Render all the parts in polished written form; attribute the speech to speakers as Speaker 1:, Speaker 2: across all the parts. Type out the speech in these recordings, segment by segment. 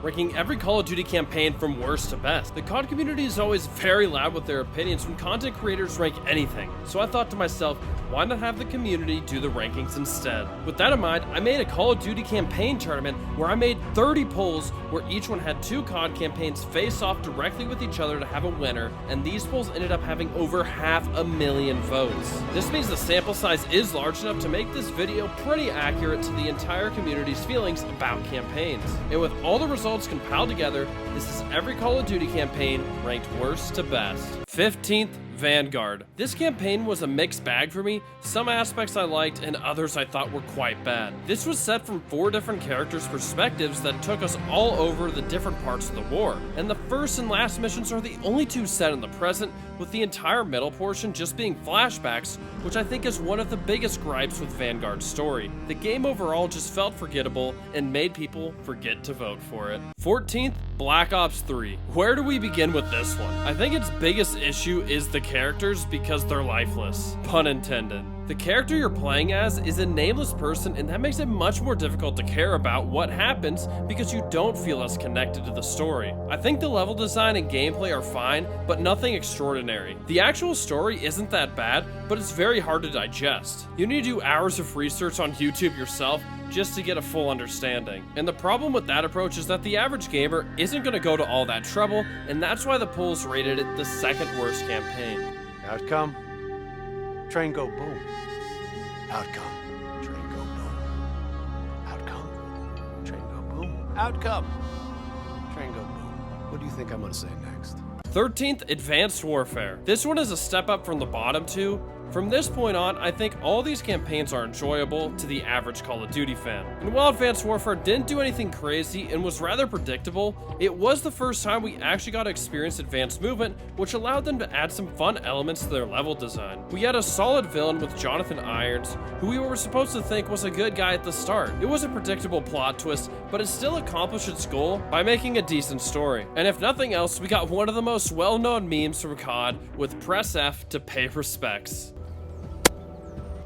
Speaker 1: ranking every Call of Duty campaign from worst to best. The COD community is always very loud with their opinions when content creators rank anything, so I thought to myself, why not have the community do the rankings instead? With that in mind, I made a Call of Duty campaign tournament where I made 30 polls where each one had 2 COD campaigns face off directly with each other to have a winner, and these polls ended up having over 500,000 votes. This means the sample size is large enough to make this video pretty accurate to the entire community's feelings about campaigns. And with all the results compiled together, this is every Call of Duty campaign ranked worst to best. 15th, Vanguard. This campaign was a mixed bag for me. Some aspects I liked and others I thought were quite bad. This was set from 4 different characters' perspectives that took us all over the different parts of the war. And the first and last missions are the only 2 set in the present, with the entire middle portion just being flashbacks, which I think is one of the biggest gripes with Vanguard's story. The game overall just felt forgettable and made people forget to vote for it. 14th, Black Ops 3. Where do we begin with this one? I think its biggest issue is the characters because they're lifeless. Pun intended. The character you're playing as is a nameless person, and that makes it much more difficult to care about what happens because you don't feel as connected to the story. I think the level design and gameplay are fine, but nothing extraordinary. The actual story isn't that bad, but it's very hard to digest. You need to do hours of research on YouTube yourself just to get a full understanding. And the problem with that approach is that the average gamer isn't going to go to all that trouble, and that's why the polls rated it the 2nd worst campaign.
Speaker 2: Outcome, train go boom. Outcome, train go boom. Outcome, train go boom. Outcome, train go boom. What do you think I'm gonna say next?
Speaker 1: 13th, Advanced Warfare. This one is a step up from the bottom 2. From this point on, I think all these campaigns are enjoyable to the average Call of Duty fan. And while Advanced Warfare didn't do anything crazy and was rather predictable, it was the first time we actually got to experience advanced movement, which allowed them to add some fun elements to their level design. We had a solid villain with Jonathan Irons, who we were supposed to think was a good guy at the start. It was a predictable plot twist, but it still accomplished its goal by making a decent story. And if nothing else, we got one of the most well-known memes from COD with press F to pay respects.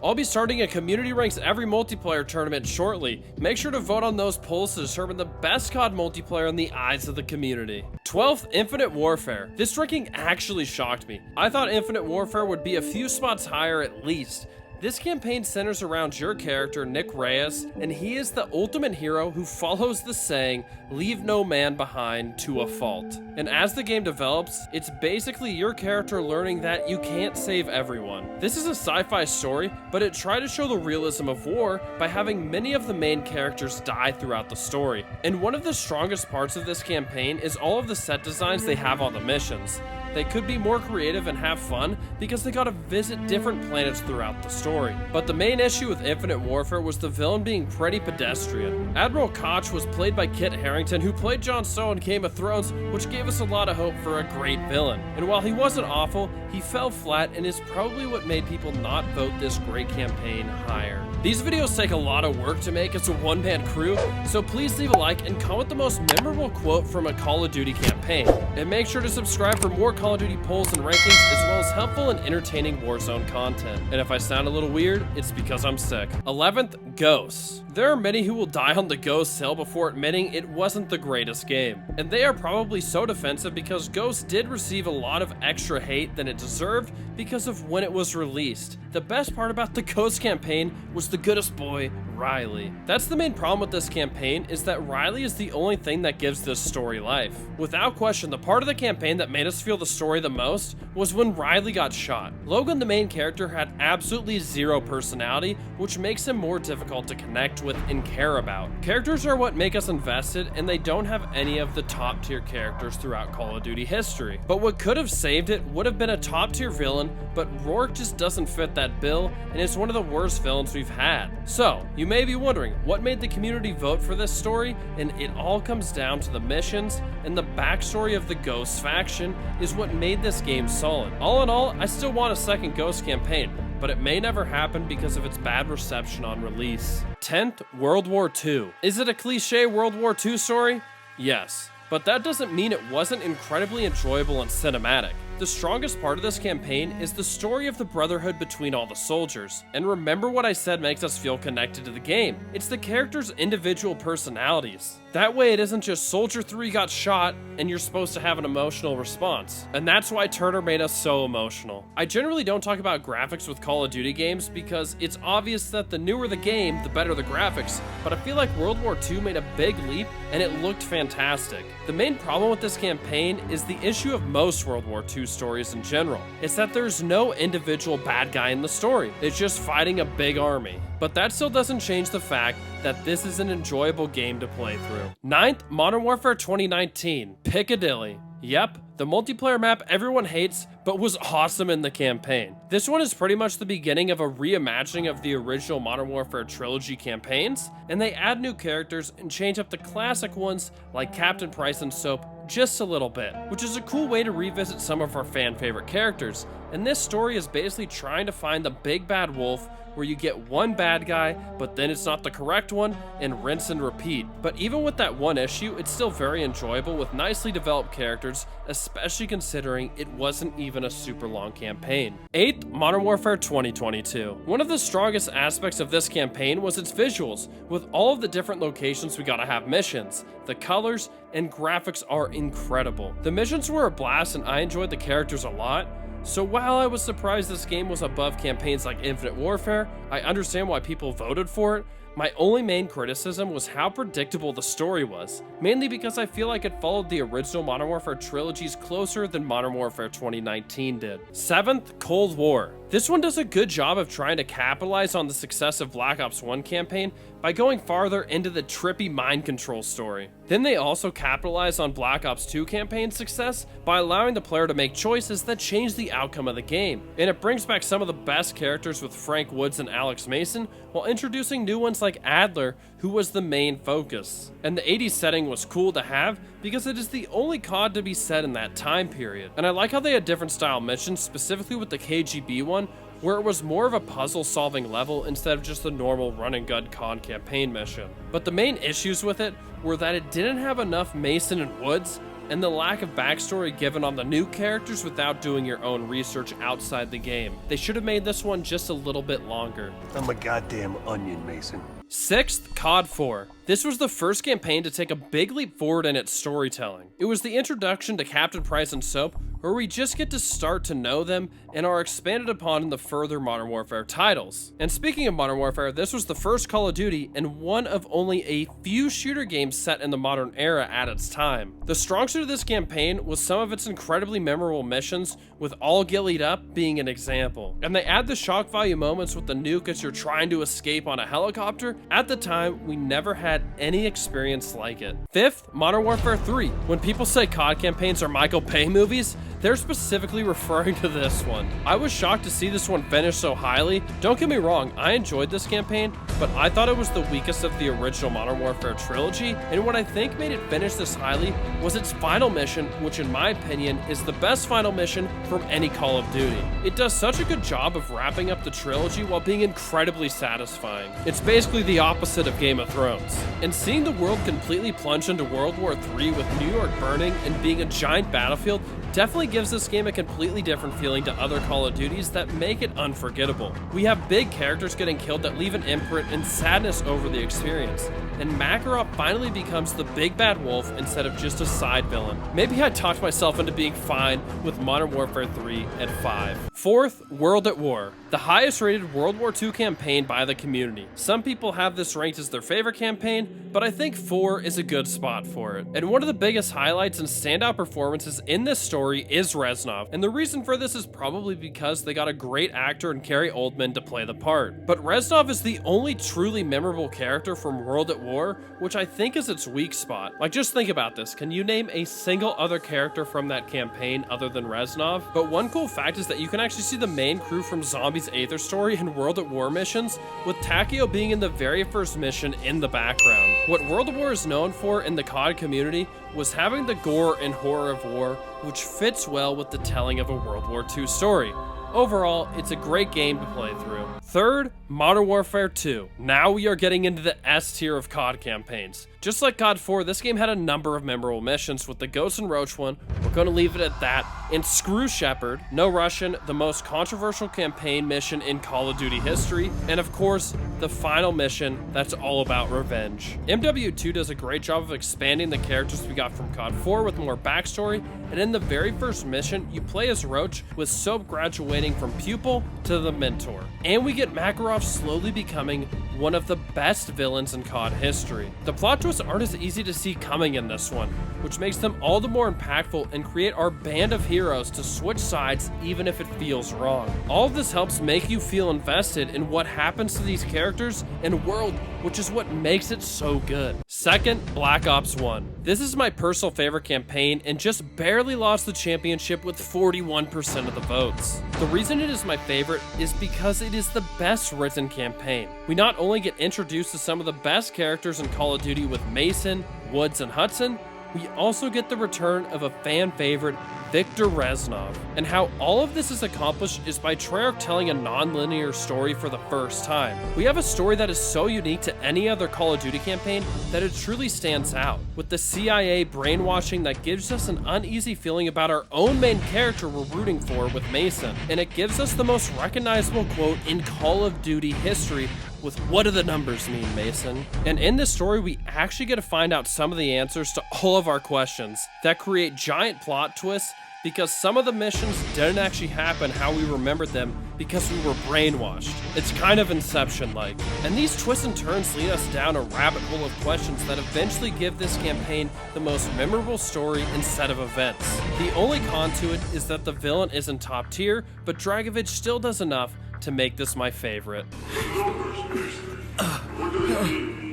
Speaker 1: I'll be starting a community ranks every multiplayer tournament shortly. Make sure to vote on those polls to determine the best COD multiplayer in the eyes of the community. 12th, Infinite Warfare. This ranking actually shocked me. I thought Infinite Warfare would be a few spots higher at least. This campaign centers around your character, Nick Reyes, and he is the ultimate hero who follows the saying, "Leave no man behind," to a fault. And as the game develops, it's basically your character learning that you can't save everyone. This is a sci-fi story, but it tried to show the realism of war by having many of the main characters die throughout the story. And one of the strongest parts of this campaign is all of the set designs they have on the missions. They could be more creative and have fun because they got to visit different planets throughout the story. But the main issue with Infinite Warfare was the villain being pretty pedestrian. Admiral Koch was played by Kit Harington, who played Jon Snow in Game of Thrones, which gave us a lot of hope for a great villain. And while he wasn't awful, he fell flat and is probably what made people not vote this great campaign higher. These videos take a lot of work to make as a one-man crew, so please leave a like and comment the most memorable quote from a Call of Duty campaign. And make sure to subscribe for more Call of Duty polls and rankings, as well as helpful and entertaining Warzone content. And if I sound a little weird, it's because I'm sick. 11th, Ghosts. There are many who will die on the Ghosts hill before admitting it wasn't the greatest game. And they are probably so defensive because Ghosts did receive a lot of extra hate than it deserved because of when it was released. The best part about the Ghost campaign was the goodest boy, Riley. That's the main problem with this campaign, is that Riley is the only thing that gives this story life. Without question, the part of the campaign that made us feel the story the most was when Riley got shot. Logan, the main character, had absolutely zero personality, which makes him more difficult to connect with and care about. Characters are what make us invested, and they don't have any of the top tier characters throughout Call of Duty history. But what could have saved it would have been a top tier villain, but Rourke just doesn't fit that bill, and it's one of the worst villains we've had. So, you may be wondering, what made the community vote for this story? And it all comes down to the missions, and the backstory of the Ghosts faction is what made this game solid. All in all, I still want a second Ghost campaign, but it may never happen because of its bad reception on release. 10th, World War II. Is it a cliche World War II story? Yes. But that doesn't mean it wasn't incredibly enjoyable and cinematic. The strongest part of this campaign is the story of the brotherhood between all the soldiers. And remember what I said makes us feel connected to the game. It's the characters' individual personalities. That way it isn't just Soldier 3 got shot and you're supposed to have an emotional response. And that's why Turner made us so emotional. I generally don't talk about graphics with Call of Duty games because it's obvious that the newer the game, the better the graphics, but I feel like World War II made a big leap and it looked fantastic. The main problem with this campaign is the issue of most World War II stories in general. It's that there's no individual bad guy in the story. It's just fighting a big army. But that still doesn't change the fact that this is an enjoyable game to play through. 9th, Modern Warfare 2019, Piccadilly. Yep, the multiplayer map everyone hates, but was awesome in the campaign. This one is pretty much the beginning of a reimagining of the original Modern Warfare trilogy campaigns, and they add new characters and change up the classic ones like Captain Price and Soap just a little bit, which is a cool way to revisit some of our fan favorite characters. And this story is basically trying to find the big bad wolf, where you get one bad guy, but then it's not the correct one, and rinse and repeat. But even with that one issue, it's still very enjoyable with nicely developed characters, especially considering it wasn't even a super long campaign. 8th, Modern Warfare 2022. One of the strongest aspects of this campaign was its visuals. With all of the different locations we gotta have missions, the colors and graphics are incredible. The missions were a blast and I enjoyed the characters a lot. So while I was surprised this game was above campaigns like Infinite Warfare, I understand why people voted for it. My only main criticism was how predictable the story was, mainly because I feel like it followed the original Modern Warfare trilogies closer than Modern Warfare 2019 did. 7th, Cold War. This one does a good job of trying to capitalize on the success of Black Ops 1 campaign by going farther into the trippy mind control story. Then they also capitalize on Black Ops 2 campaign's success by allowing the player to make choices that change the outcome of the game. And it brings back some of the best characters with Frank Woods and Alex Mason, while introducing new ones like Adler, who was the main focus. And the 80s setting was cool to have because it is the only COD to be set in that time period. And I like how they had different style missions, specifically with the KGB one, where it was more of a puzzle solving level instead of just the normal run and gun COD campaign mission. But the main issues with it were that it didn't have enough Mason and Woods, and the lack of backstory given on the new characters without doing your own research outside the game. They should have made this one just a little bit longer.
Speaker 3: I'm a goddamn onion, Mason.
Speaker 1: 6th, COD 4. This was the first campaign to take a big leap forward in its storytelling. It was the introduction to Captain Price and Soap, where we just get to start to know them and are expanded upon in the further Modern Warfare titles. And speaking of Modern Warfare, this was the first Call of Duty and one of only a few shooter games set in the modern era at its time. The strong suit of this campaign was some of its incredibly memorable missions, with All Gillied Up being an example. And they add the shock value moments with the nuke as you're trying to escape on a helicopter. At the time, we never had any experience like it. 5th, Modern Warfare 3. When people say COD campaigns are Michael Bay movies, they're specifically referring to this one. I was shocked to see this one finish so highly. Don't get me wrong, I enjoyed this campaign, but I thought it was the weakest of the original Modern Warfare trilogy, and what I think made it finish this highly was its final mission, which in my opinion is the best final mission from any Call of Duty. It does such a good job of wrapping up the trilogy while being incredibly satisfying. It's basically the opposite of Game of Thrones. And seeing the world completely plunge into World War III with New York burning and being a giant battlefield definitely gives this game a completely different feeling to other Call of Duties that make it unforgettable. We have big characters getting killed that leave an imprint and sadness over the experience, and Makarov finally becomes the big bad wolf instead of just a side villain. Maybe I talked myself into being fine with Modern Warfare 3 at 5. 4th, World at War. The highest rated World War II campaign by the community. Some people have this ranked as their favorite campaign, but I think 4 is a good spot for it. And one of the biggest highlights and standout performances in this story is Reznov, and the reason for this is probably because they got a great actor in Gary Oldman to play the part. But Reznov is the only truly memorable character from World at War, which I think is its weak spot. Like, just think about this. Can you name a single other character from that campaign other than Reznov? But one cool fact is that you can actually see the main crew from Zombies Aether Story and World at War missions, with Takeo being in the very first mission in the background. What World at War is known for in the COD community was having the gore and horror of war, which fits well with the telling of a World War II story. Overall, it's a great game to play through. Third, Modern Warfare 2. Now we are getting into the S tier of COD campaigns. Just like COD 4, this game had a number of memorable missions. With the Ghost and Roach one, we're going to leave it at that. And screw Shepard, No Russian, the most controversial campaign mission in Call of Duty history. And of course, the final mission that's all about revenge. MW2 does a great job of expanding the characters we got from COD 4 with more backstory. And in the very first mission, you play as Roach, with Soap graduating from pupil to the mentor. And we get Makarov slowly becoming one of the best villains in COD history. The plot twists aren't as easy to see coming in this one, which makes them all the more impactful and create our band of heroes to switch sides even if it feels wrong. All of this helps make you feel invested in what happens to these characters and world, which is what makes it so good. Second, Black Ops 1. This is my personal favorite campaign and just barely lost the championship with 41% of the votes. The reason it is my favorite is because it is the best written campaign. We not only get introduced to some of the best characters in Call of Duty with Mason, Woods, and Hudson, we also get the return of a fan favorite, Viktor Reznov. And how all of this is accomplished is by Treyarch telling a non-linear story for the first time. We have a story that is so unique to any other Call of Duty campaign that it truly stands out, with the CIA brainwashing that gives us an uneasy feeling about our own main character we're rooting for with Mason. And it gives us the most recognizable quote in Call of Duty history with "What do the numbers mean, Mason?" And in this story, we actually get to find out some of the answers to all of our questions that create giant plot twists, because some of the missions didn't actually happen how we remembered them because we were brainwashed. It's kind of Inception-like. And these twists and turns lead us down a rabbit hole of questions that eventually give this campaign the most memorable story and set of events. The only con to it is that the villain isn't top tier, but Dragovich still does enough to make this my favorite.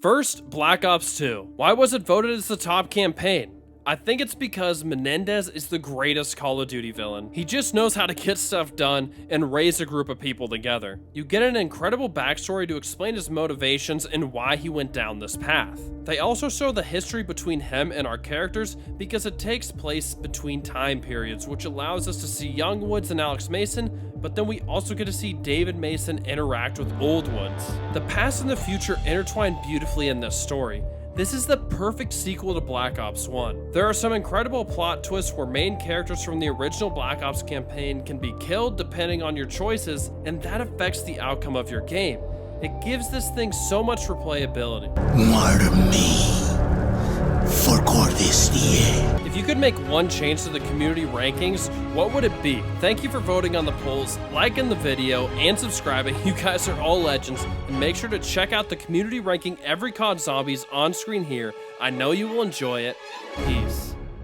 Speaker 1: First, Black Ops 2. Why was it voted as the top campaign? I think it's because Menendez is the greatest Call of Duty villain. He just knows how to get stuff done and raise a group of people together. You get an incredible backstory to explain his motivations and why he went down this path. They also show the history between him and our characters because it takes place between time periods, which allows us to see young Woods and Alex Mason, but then we also get to see David Mason interact with old Woods. The past and the future intertwine beautifully in this story. This is the perfect sequel to Black Ops 1. There are some incredible plot twists where main characters from the original Black Ops campaign can be killed depending on your choices, and that affects the outcome of your game. It gives this thing so much replayability.
Speaker 4: Murder me for Corvus DA.
Speaker 1: If you could make one change to the community rankings, what would it be? Thank you for voting on the polls, liking the video, and subscribing. You guys are all legends, and make sure to check out the community ranking every COD Zombies on screen here. I know you will enjoy it. Peace.